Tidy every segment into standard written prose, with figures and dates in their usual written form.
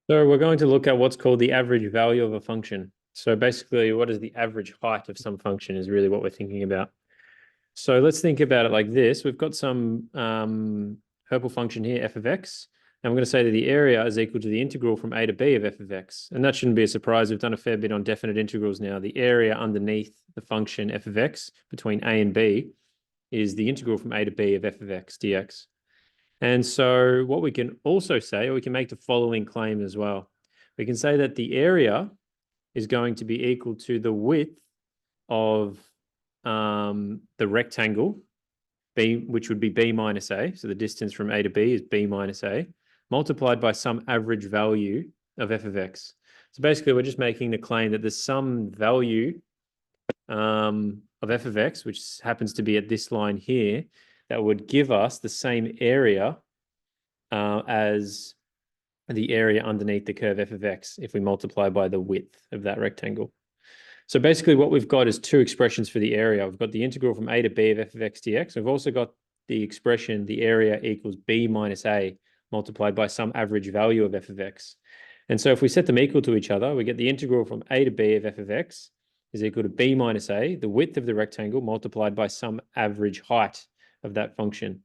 So we're going to look at what's called the average value of a function. So basically, what is the average height of some function is really what we're thinking about. So let's think about it like this. We've got some purple function here, f of x, and we're going to say that the area is equal to the integral from a to b of f of x. And that shouldn't be a surprise. We've done a fair bit on definite integrals now. The area underneath the function f of x between a and b is the integral from a to b of f of x dx. And so what we can also say, or we can make the following claim as well. We can say that the area is going to be equal to the width of the rectangle, b, which would be b minus a. So the distance from a to b is b minus a, multiplied by some average value of f of x. So basically, we're just making the claim that there's some value of f of x, which happens to be at this line here, that would give us the same area as the area underneath the curve f of x if we multiply by the width of that rectangle. So basically what we've got is two expressions for the area. We've got the integral from a to b of f of x dx. We've also got the expression the area equals b minus a multiplied by some average value of f of x. And so if we set them equal to each other, we get the integral from a to b of f of x is equal to b minus a, the width of the rectangle, multiplied by some average height of that function.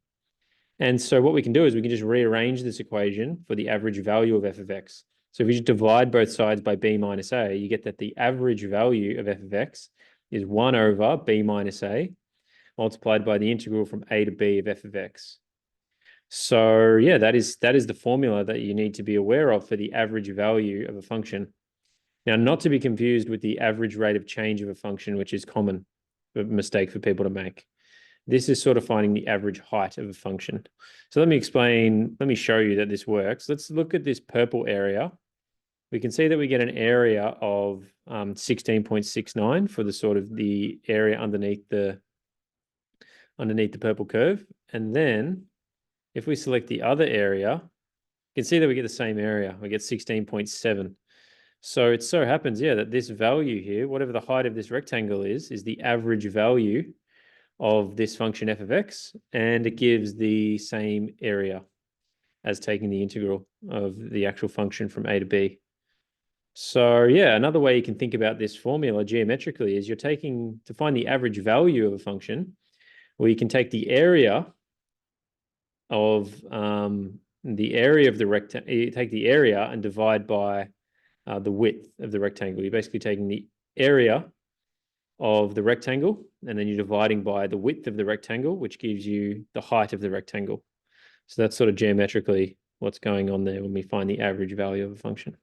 And so what we can do is we can just rearrange this equation for the average value of f of x. So if you just divide both sides by b minus a, you get that the average value of f of x is 1 over b minus a multiplied by the integral from a to b of f of x. So yeah, that is the formula that you need to be aware of for the average value of a function. Now, not to be confused with the average rate of change of a function, which is common, a mistake for people to make. This is sort of finding the average height of a function. So let me show you that this works. Let's look at this purple area. We can see that we get an area of 16.69 for the sort of the area underneath the purple curve. And then if we select the other area, you can see that we get the same area. We get 16.7. So it so happens, yeah, that this value here, whatever the height of this rectangle is the average value of this function f of x, and it gives the same area as taking the integral of the actual function from a to b. So yeah, another way you can think about this formula geometrically is you're taking, to find the average value of a function, well, you can take the area of the rectangle, you take the area and divide by the width of the rectangle. You're basically taking the area of the rectangle, and then you're dividing by the width of the rectangle, which gives you the height of the rectangle. So that's sort of geometrically what's going on there when we find the average value of a function.